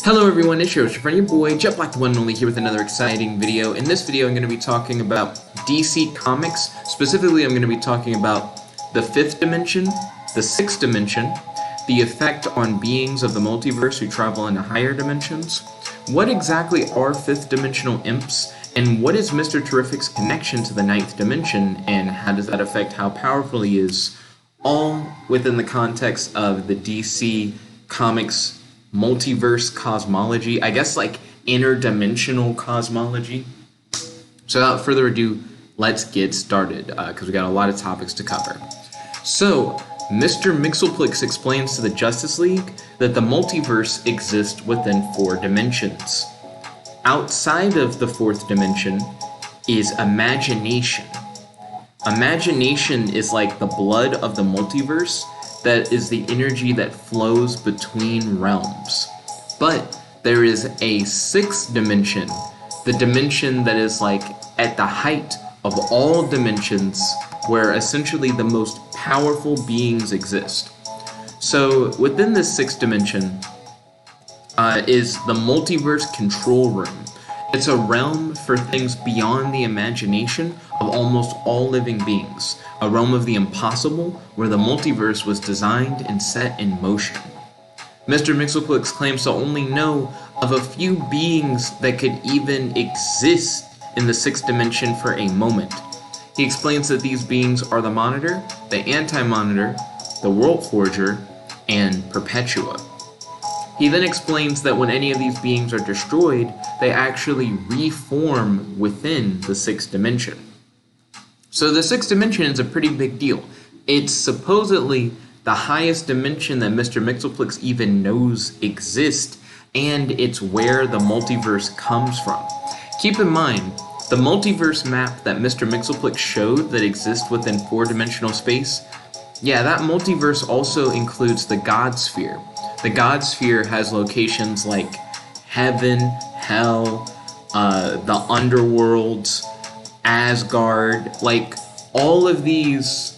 Hello everyone, it's your friend, your boy, Jet Black the one and only, here with another exciting video. In this video I'm going to be talking about DC Comics. Specifically, I'm going to be talking about the 5th dimension, the 6th dimension, the effect on beings of the multiverse who travel into higher dimensions, what exactly are 5th dimensional imps, and what is Mr. Terrific's connection to the 9th dimension, and how does that affect how powerful he is, all within the context of the DC Comics multiverse cosmology, I guess like interdimensional cosmology. So without further ado, let's get started, because we got a lot of topics to cover. So, Mr. Mxyzptlk explains to the Justice League that the multiverse exists within 4 dimensions. Outside of the 4th dimension is imagination. Imagination is like the blood of the multiverse, that is the energy that flows between realms. But there is a 6th dimension, the dimension that is like at the height of all dimensions, where essentially the most powerful beings exist. So within this 6th dimension is the multiverse control room. It's a realm for things beyond the imagination of almost all living beings, a realm of the impossible where the multiverse was designed and set in motion. Mr. Mxyzptlk claims to only know of a few beings that could even exist in the 6th dimension for a moment. He explains that these beings are the Monitor, the Anti-Monitor, the World Forger, and Perpetua. He then explains that when any of these beings are destroyed, they actually reform within the 6th dimension. So the 6th dimension is a pretty big deal. It's supposedly the highest dimension that Mr. Mxyzptlk even knows exists, and it's where the multiverse comes from. Keep in mind, the multiverse map that Mr. Mxyzptlk showed that exists within 4-dimensional space, yeah, that multiverse also includes the God Sphere. The God Sphere has locations like heaven, hell, the underworlds, Asgard, like all of these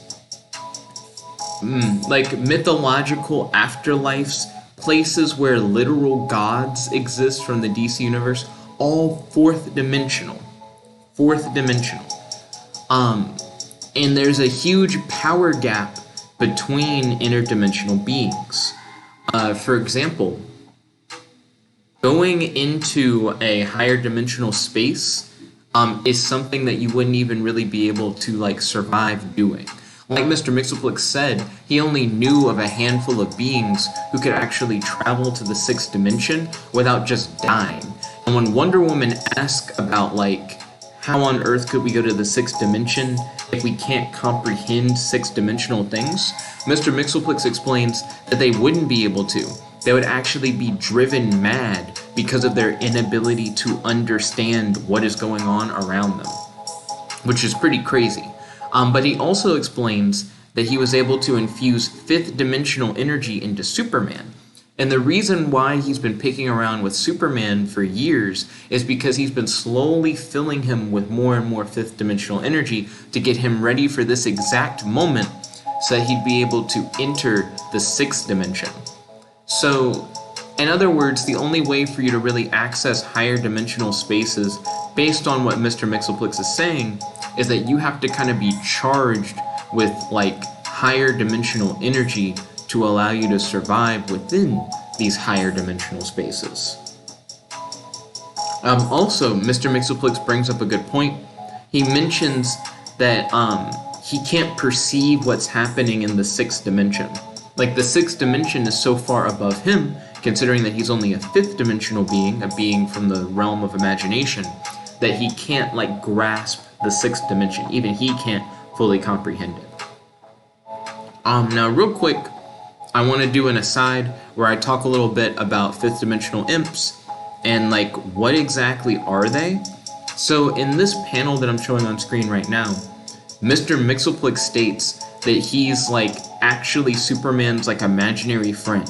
like mythological afterlives, places where literal gods exist from the DC universe, all 4th dimensional. And there's a huge power gap between interdimensional beings. For example, going into a higher dimensional space is something that you wouldn't even really be able to like survive doing. Like Mr. Mxyzptlk said, he only knew of a handful of beings who could actually travel to the 6th dimension without just dying. And when Wonder Woman asked about like, how on earth could we go to the 6th dimension if we can't comprehend 6th-dimensional things, Mr. Mxyzptlk explains that they wouldn't be able to. They would actually be driven mad because of their inability to understand what is going on around them, which is pretty crazy. But he also explains that he was able to infuse 5th-dimensional energy into Superman. And the reason why he's been picking around with Superman for years is because he's been slowly filling him with more and more 5th-dimensional energy to get him ready for this exact moment so that he'd be able to enter the 6th dimension. So, in other words, the only way for you to really access higher dimensional spaces, based on what Mr. Mxyzptlk is saying, is that you have to kind of be charged with like higher dimensional energy to allow you to survive within these higher dimensional spaces. Also, Mr. Mxyzptlk brings up a good point. He mentions that he can't perceive what's happening in the 6th dimension. Like, the 6th dimension is so far above him, considering that he's only a 5th-dimensional being, a being from the realm of imagination, that he can't, like, grasp the 6th dimension. Even he can't fully comprehend it. Now, real quick, I want to do an aside where I talk a little bit about 5th-dimensional imps and, like, what exactly are they? So, in this panel that I'm showing on screen right now, Mr. Mxyzptlk states that he's, like, actually Superman's, like, imaginary friend.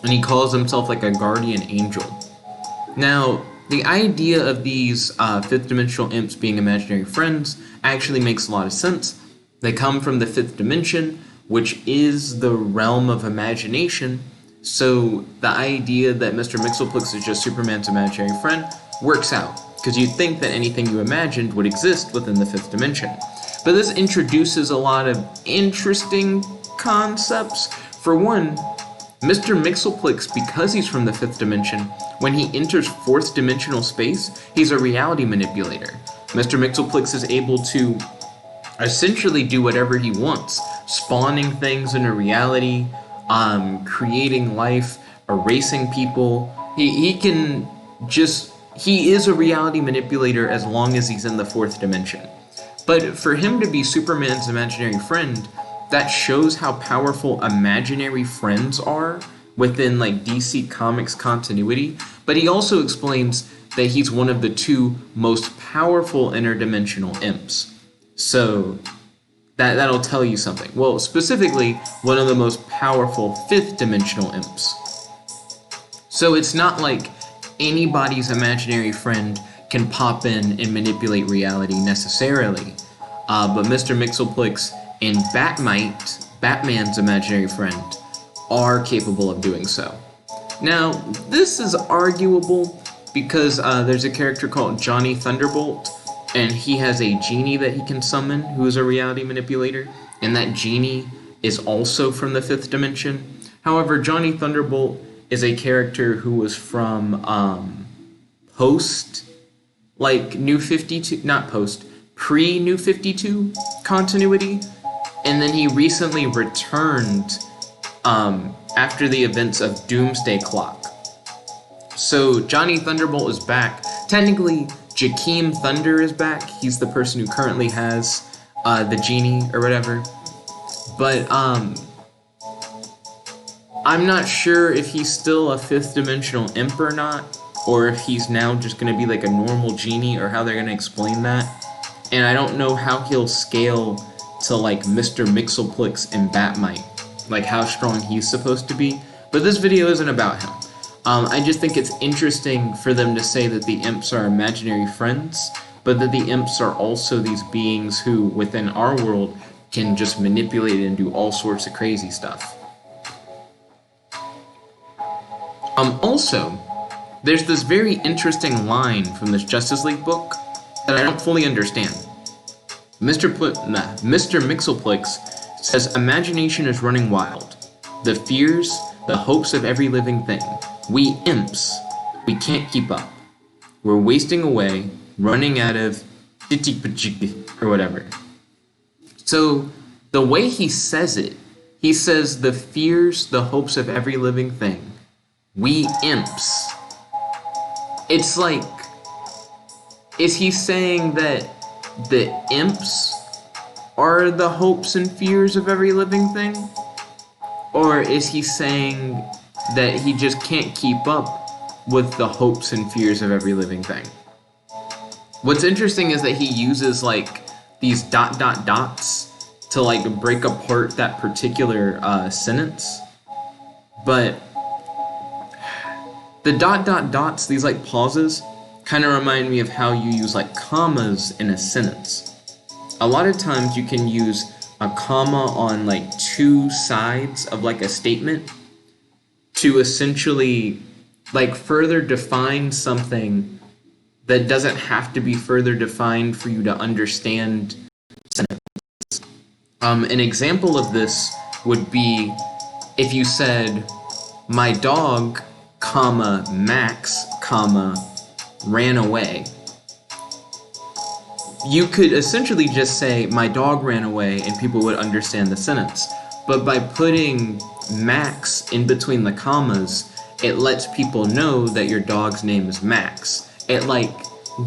And he calls himself, like, a guardian angel. Now, the idea of these 5th-dimensional imps being imaginary friends actually makes a lot of sense. They come from the 5th dimension, which is the realm of imagination, So the idea that Mr. Mxyzptlk is just Superman's imaginary friend works out, because you'd think that anything you imagined would exist within the fifth dimension. But this introduces a lot of interesting concepts. For one, Mr. Mxyzptlk, because he's from the fifth dimension, when he enters fourth dimensional space, he's a reality manipulator. Mr. Mxyzptlk is able to essentially do whatever he wants, spawning things into reality, creating life, erasing people. He is a reality manipulator as long as he's in the fourth dimension. But for him to be Superman's imaginary friend, that shows how powerful imaginary friends are within like DC Comics continuity. But he also explains that he's one of the two most powerful interdimensional imps. So that'll tell you something. Well, specifically, one of the most powerful fifth dimensional imps. So it's not like anybody's imaginary friend can pop in and manipulate reality necessarily. But Mr. Mxyzptlk and Batmite, Batman's imaginary friend, are capable of doing so. Now, this is arguable because there's a character called Johnny Thunderbolt, and he has a genie that he can summon who is a reality manipulator, and that genie is also from the fifth dimension. However, Johnny Thunderbolt is a character who was from pre-New 52 continuity, and then he recently returned after the events of Doomsday Clock. So Johnny Thunderbolt is back. Technically, Jakeem Thunder is back. He's the person who currently has the genie or whatever. But I'm not sure if he's still a fifth dimensional imp or not, or if he's now just going to be like a normal genie, or how they're going to explain that. And I don't know how he'll scale to like Mr. Mxyzptlk and Batmite, like how strong he's supposed to be. But this video isn't about him. I just think it's interesting for them to say that the imps are imaginary friends, but that the imps are also these beings who, within our world, can just manipulate and do all sorts of crazy stuff. Also, there's this very interesting line from this Justice League book that I don't fully understand. Mr. Mxyzptlk says, imagination is running wild. The fears, the hopes of every living thing. We imps, we can't keep up. We're wasting away, running out of or whatever. So the way he says it, he says the fears, the hopes of every living thing. We imps. It's like, is he saying that the imps are the hopes and fears of every living thing? Or is he saying that he just can't keep up with the hopes and fears of every living thing? What's interesting is that he uses like these ... to like break apart that particular sentence. But the ... these like pauses, kind of remind me of how you use like commas in a sentence. A lot of times you can use a comma on like two sides of like a statement to essentially like further define something that doesn't have to be further defined for you to understand sentence. An example of this would be if you said, my dog, comma, Max, comma, ran away. You could essentially just say, my dog ran away, and people would understand the sentence. But by putting Max in between the commas, it lets people know that your dog's name is Max. It like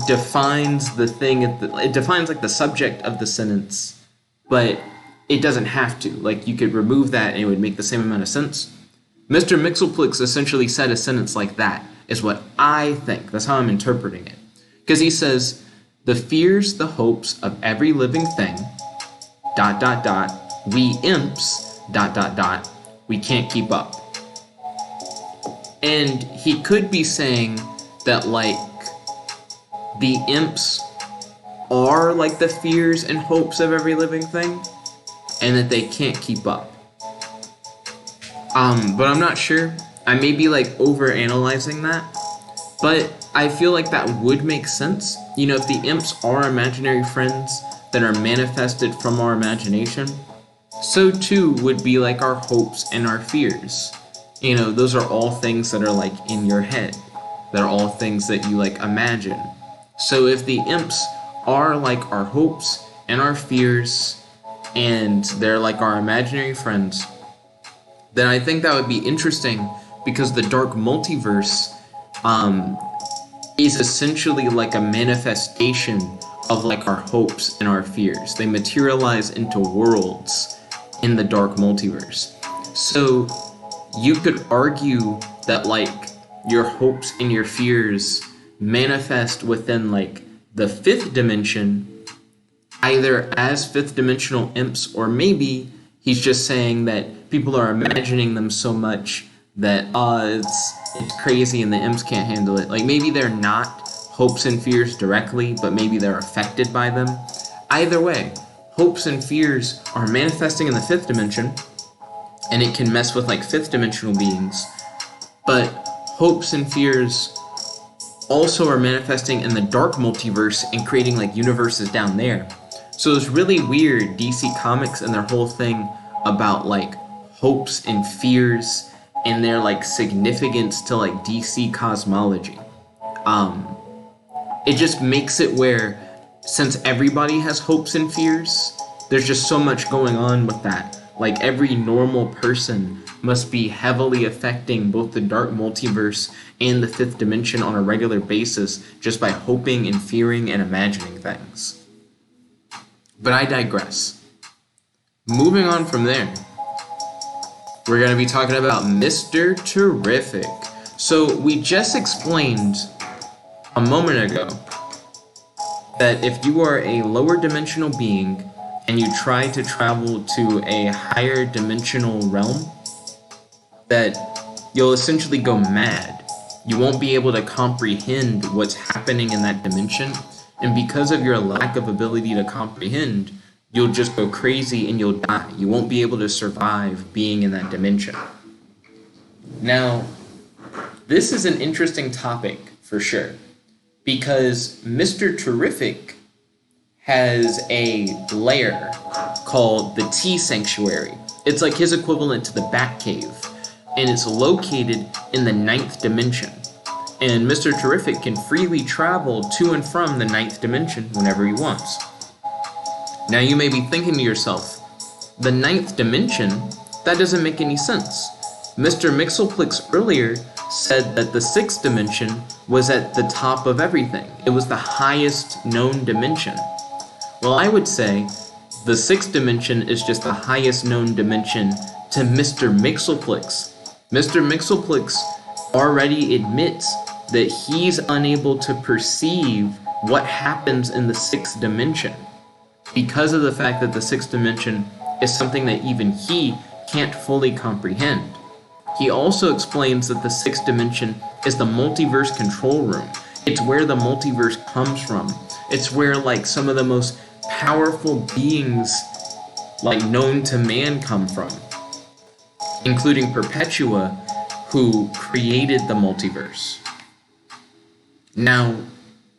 defines the thing, it defines like the subject of the sentence, but it doesn't have to. Like you could remove that and it would make the same amount of sense. Mr. Mxyzptlk essentially said a sentence like that, is what I think. That's how I'm interpreting it. Because he says, the fears, the hopes of every living thing, ... we imps, ... we can't keep up. And he could be saying that like the imps are like the fears and hopes of every living thing, and that they can't keep up. But I'm not sure. I may be like over analyzing that, but I feel like that would make sense. You know, if the imps are imaginary friends that are manifested from our imagination, so too would be like our hopes and our fears. You know, those are all things that are like in your head. They're all things that you like imagine. So if the imps are like our hopes and our fears, and they're like our imaginary friends, then I think that would be interesting, because the dark multiverse is essentially like a manifestation of like our hopes and our fears. They materialize into worlds in the dark multiverse. So you could argue that like your hopes and your fears manifest within like the fifth dimension, either as fifth dimensional imps, or maybe he's just saying that people are imagining them so much that it's crazy and the imps can't handle it. Like maybe they're not hopes and fears directly, but maybe they're affected by them. Either way, hopes and fears are manifesting in the fifth dimension, and it can mess with like fifth dimensional beings, but hopes and fears also are manifesting in the dark multiverse and creating like universes down there. So it's really weird, DC Comics and their whole thing about like hopes and fears and their like significance to like DC cosmology. It just makes it where, since everybody has hopes and fears, there's just so much going on with that. Like every normal person must be heavily affecting both the dark multiverse and the fifth dimension on a regular basis just by hoping and fearing and imagining things. But I digress. Moving on from there, we're going to be talking about Mr. Terrific. So we just explained a moment ago that if you are a lower dimensional being and you try to travel to a higher dimensional realm, that you'll essentially go mad. You won't be able to comprehend what's happening in that dimension, and because of your lack of ability to comprehend, you'll just go crazy and you'll die. You won't be able to survive being in that dimension. Now, this is an interesting topic for sure, because Mr. Terrific has a lair called the T Sanctuary. It's like his equivalent to the Batcave, and it's located in the 9th dimension. And Mr. Terrific can freely travel to and from the 9th dimension whenever he wants. Now you may be thinking to yourself, the 9th dimension? That doesn't make any sense. Mr. Mixelplix earlier said that the 6th dimension was at the top of everything. It was the highest known dimension. Well, I would say the 6th dimension is just the highest known dimension to Mr. Mixelplix. Mr. Mixelplix already admits that he's unable to perceive what happens in the 6th dimension because of the fact that the 6th dimension is something that even he can't fully comprehend. He also explains that the 6th dimension is the multiverse control room. It's where the multiverse comes from. It's where like some of the most powerful beings like known to man come from, including Perpetua, who created the multiverse. Now,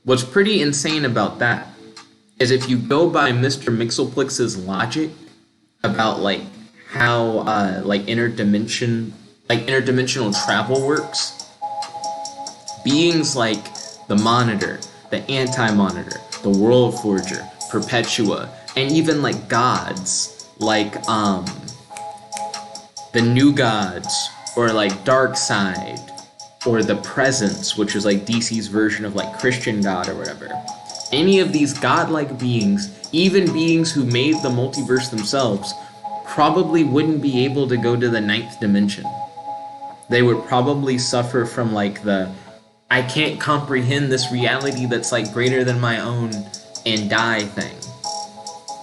what's pretty insane about that is if you go by Mr. Mixelplix's logic about like how interdimensional travel works, beings like the Monitor, the Anti-Monitor, the World Forger, Perpetua, and even like gods like the New Gods, or like Darkseid, or the Presence, which is like DC's version of like Christian God or whatever. Any of these godlike beings, even beings who made the multiverse themselves, probably wouldn't be able to go to the 9th dimension. They would probably suffer from like the, I can't comprehend this reality that's like greater than my own and die thing.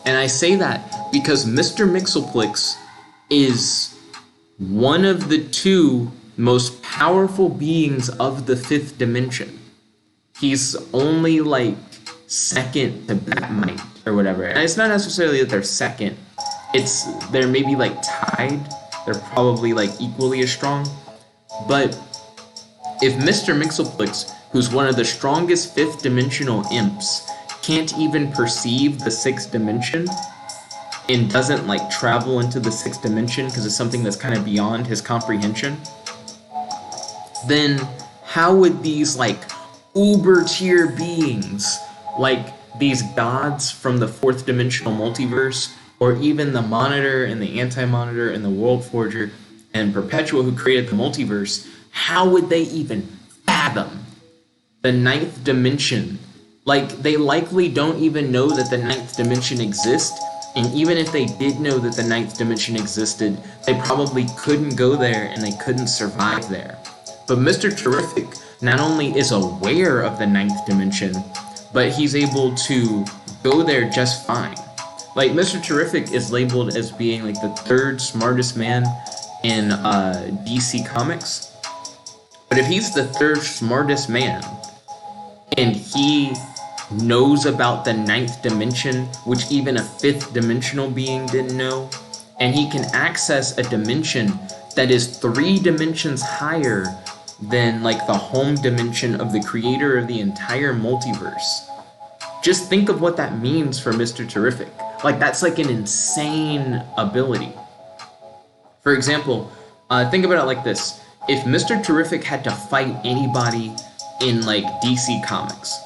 And I say that because Mr. Mixelplix is one of the 2 most powerful beings of the 5th dimension. He's only like second to Batmite or whatever. And it's not necessarily that they're second. They're maybe like tied. They're probably like equally as strong. But if Mr. Mxyzptlk, who's one of the strongest fifth dimensional imps, can't even perceive the sixth dimension and doesn't like travel into the sixth dimension because it's something that's kind of beyond his comprehension, then how would these like uber tier beings, like these gods from the fourth dimensional multiverse, or even the Monitor and the Anti-Monitor and the World Forger and Perpetua who created the multiverse, how would they even fathom the ninth dimension? Like, they likely don't even know that the ninth dimension exists, and even if they did know that the ninth dimension existed, they probably couldn't go there and they couldn't survive there. But Mr. Terrific not only is aware of the ninth dimension, but he's able to go there just fine. Like, Mr. Terrific is labeled as being like the third smartest man in DC Comics. But if he's the third smartest man, and he knows about the ninth dimension, which even a fifth dimensional being didn't know, and he can access a dimension that is 3 dimensions higher than like the home dimension of the creator of the entire multiverse. Just think of what that means for Mr. Terrific. Like, that's like an insane ability. For example, think about it like this. If Mr. Terrific had to fight anybody in like DC Comics,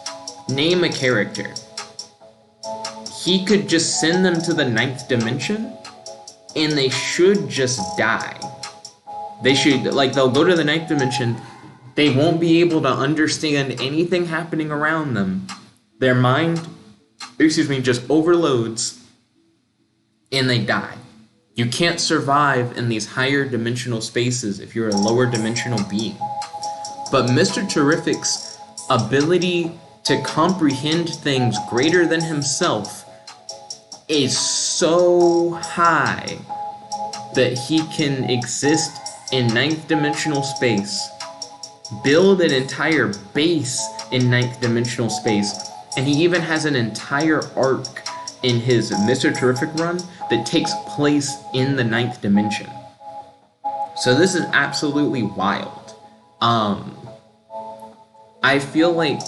name a character, he could just send them to the ninth dimension and they should just die. They should, like, they'll go to the ninth dimension, they won't be able to understand anything happening around them. Their mind, just overloads and they die. You can't survive in these higher dimensional spaces if you're a lower dimensional being. But Mr. Terrific's ability to comprehend things greater than himself is so high that he can exist in ninth dimensional space, build an entire base in ninth dimensional space, and he even has an entire arc in his Mr. Terrific run that takes place in the ninth dimension. So this is absolutely wild. I feel like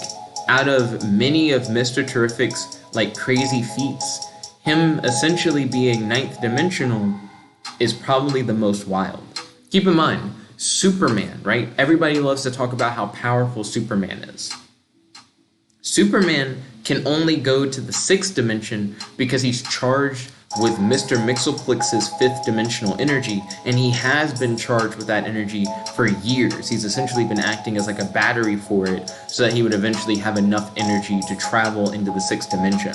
out of many of Mr. Terrific's like crazy feats, him essentially being ninth dimensional is probably the most wild. Keep in mind, Superman, right? Everybody loves to talk about how powerful Superman is. Superman can only go to the sixth dimension because he's charged with Mr. Mxyzptlk's fifth dimensional energy, and he has been charged with that energy for years. He's essentially been acting as like a battery for it so that he would eventually have enough energy to travel into the sixth dimension.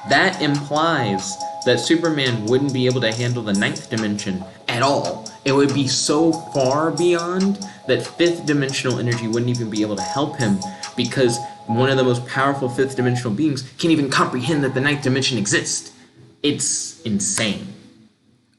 That implies that Superman wouldn't be able to handle the ninth dimension at all. It would be so far beyond that fifth dimensional energy wouldn't even be able to help him, because one of the most powerful fifth dimensional beings can't even comprehend that the ninth dimension exists. It's insane.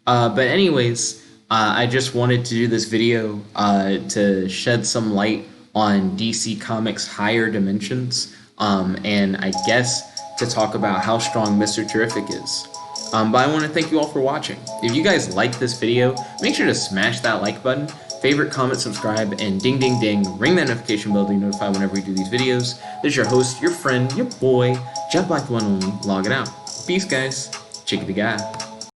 But anyways, I just wanted to do this video to shed some light on DC Comics' higher dimensions, and I guess to talk about how strong Mr. Terrific is. But I want to thank you all for watching. If you guys like this video, make sure to smash that like button, favorite, comment, subscribe, and ding ding ding, ring that notification bell to be notified whenever we do these videos. This is your host, your friend, your boy, Jet Black the One Only, logging out. Peace, guys. Chickadee guy.